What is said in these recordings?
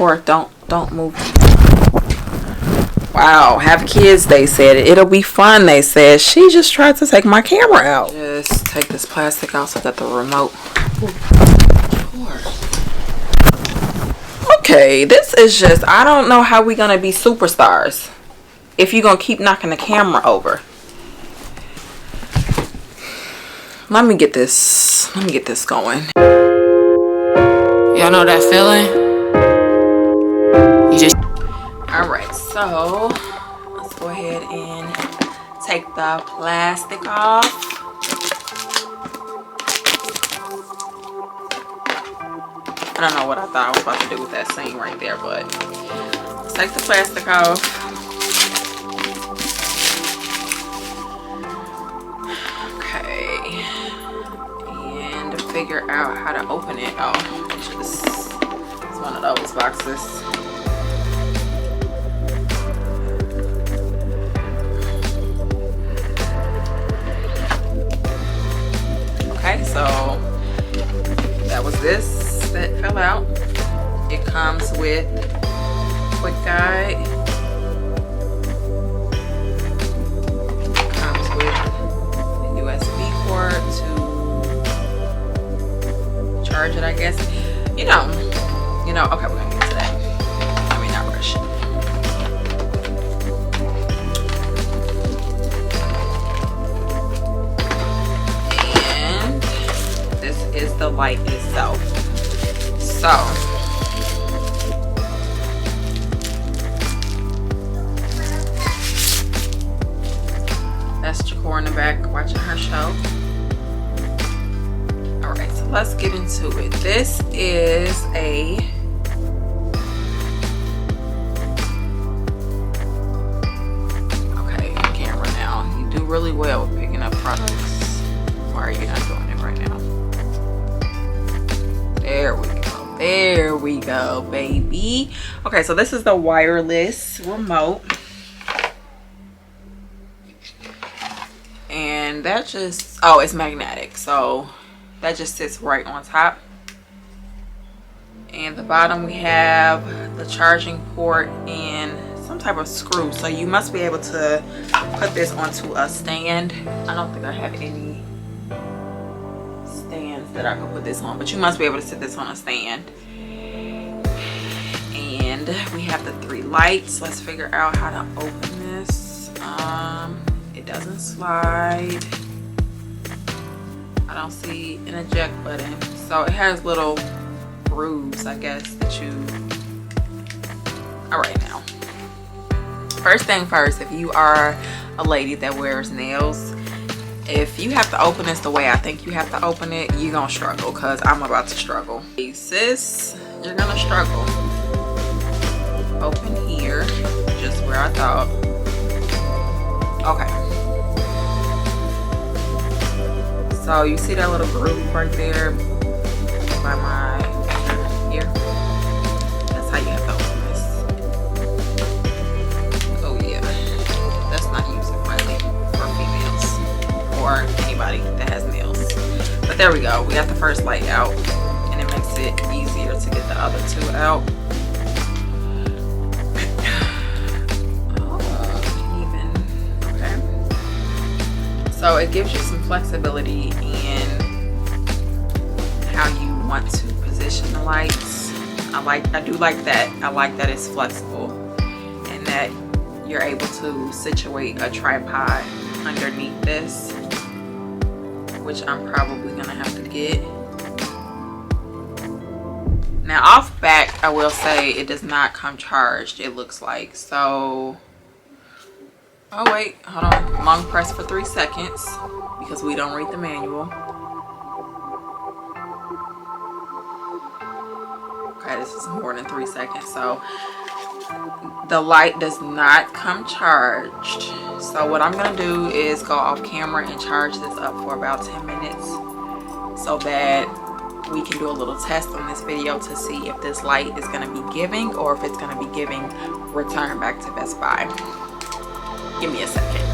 cord. Don't move. Wow, have kids, they said. It'll be fun, they said. She just tried to take my camera out. Just take this plastic out so that the remote. Okay, this is just, I don't know how we gonna be superstars if you're gonna keep knocking the camera over. Let me get this going. Y'all know that feeling? You just... Alright, so let's go ahead and take the plastic off. I don't know what I thought I was about to do with that scene right there, but let's take the plastic off. Okay. And figure out how to open it. Oh, it's one of those boxes. Okay, so that was this that fell out. It comes with quick guide. It comes with the USB cord to charge it, I guess. You know, okay, we're gonna get to that. I mean, not rush. And this is the light itself. So that's Jakor in the back watching her show. All right, so let's get into it. This is a camera. Now you do really well with picking up products. Why are you not doing it right now? There we go. There we go, baby. Okay, so this is the wireless remote. And that just, oh, it's magnetic. So that just sits right on top. And the bottom we have the charging port and some type of screw. So you must be able to put this onto a stand. I don't think I have any stands that I can put this on, but you must be able to sit this on a stand. And we have the 3 lights. Let's figure out how to open this. It doesn't slide. I don't see an eject button, so it has little grooves, I guess, that you... All right, now first thing first, if you are a lady that wears nails, if you have to open this the way I think you have to open it, you're gonna struggle, because I'm about to struggle. Hey, sis, you're gonna struggle. Open here, just where I thought. Okay. So you see that little groove right there by my finger here? That's how you have to open this. Oh yeah, that's not user friendly for females or anybody that has nails. But there we go. We got the first light out, and it makes it easier to get the other 2 out. So it gives you some flexibility in how you want to position the lights. I do like that. I like that it's flexible and that you're able to situate a tripod underneath this, which I'm probably gonna have to get. Now off back, I will say it does not come charged, it looks like. So oh wait, hold on. Long press for 3 seconds because we don't read the manual. Okay, this is more than 3 seconds. So the light does not come charged. So what I'm gonna do is go off camera and charge this up for about 10 minutes so that we can do a little test on this video to see if this light is gonna be giving or if it's gonna be giving return back to Best Buy. Give me a second.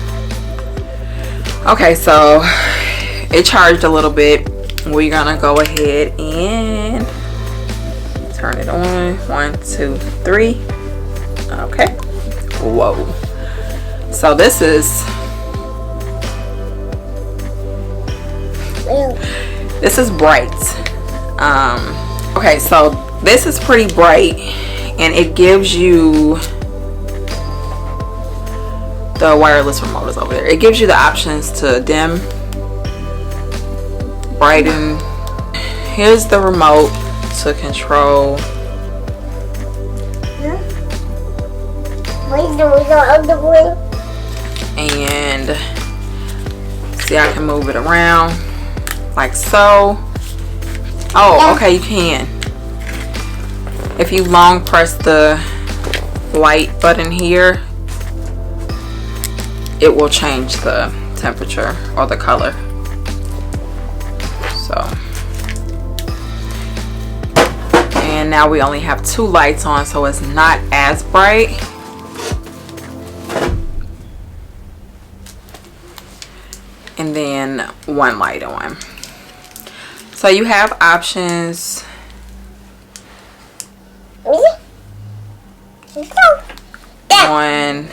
Okay, so it charged a little bit. We're gonna go ahead and turn it on. 1, 2, 3. Okay. Whoa. So this is bright. Okay, so this is pretty bright, and it gives you, the wireless remote is over there. It gives you the options to dim, brighten. Here's the remote to control. And see, I can move it around like so. Oh, okay, you can. If you long press the light button here, it will change the temperature or the color. So, and now we only have 2 lights on, so it's not as bright. And then 1 light on. So you have options. On,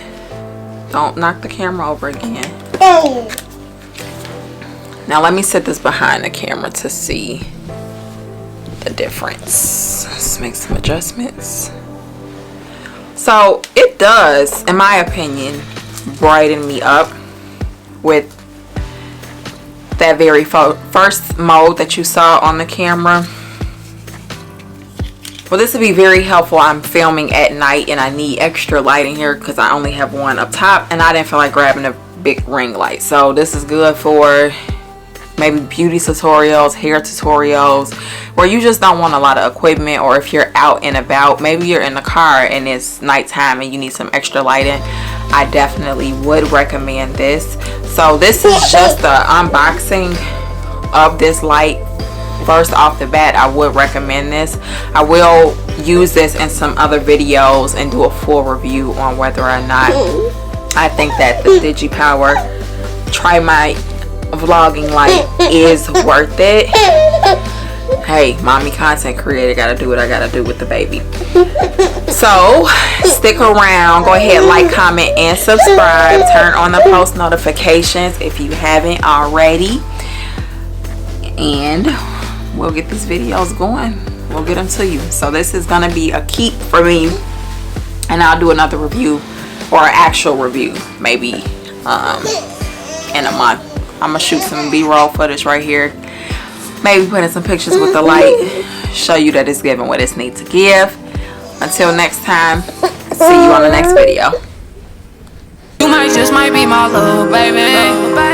don't knock the camera over again. Now let me set this behind the camera to see the difference. Let's make some adjustments. So it does, in my opinion, brighten me up with that very first mode that you saw on the camera. Well, this would be very helpful. I'm filming at night and I need extra light in here because I only have 1 up top, and I didn't feel like grabbing a big ring light. So this is good for maybe beauty tutorials, hair tutorials, where you just don't want a lot of equipment, or if you're out and about, maybe you're in the car and it's nighttime and you need some extra lighting. I definitely would recommend this. So this is just the unboxing of this light. First off the bat, I would recommend this. I will use this in some other videos and do a full review on whether or not I think that the Digipower Trimate vlogging light is worth it. Hey, mommy content creator, gotta do what I gotta do with the baby. So stick around, go ahead, like, comment, and subscribe. Turn on the post notifications if you haven't already, and we'll get these videos going. We'll get them to you. So this is gonna be a keep for me, and I'll do another review, or an actual review, maybe in a month. I'm gonna shoot some b-roll footage right here, maybe put in some pictures with the light, show you that it's giving what it's need to give. Until next time, see you on the next video. You might just might be my little baby.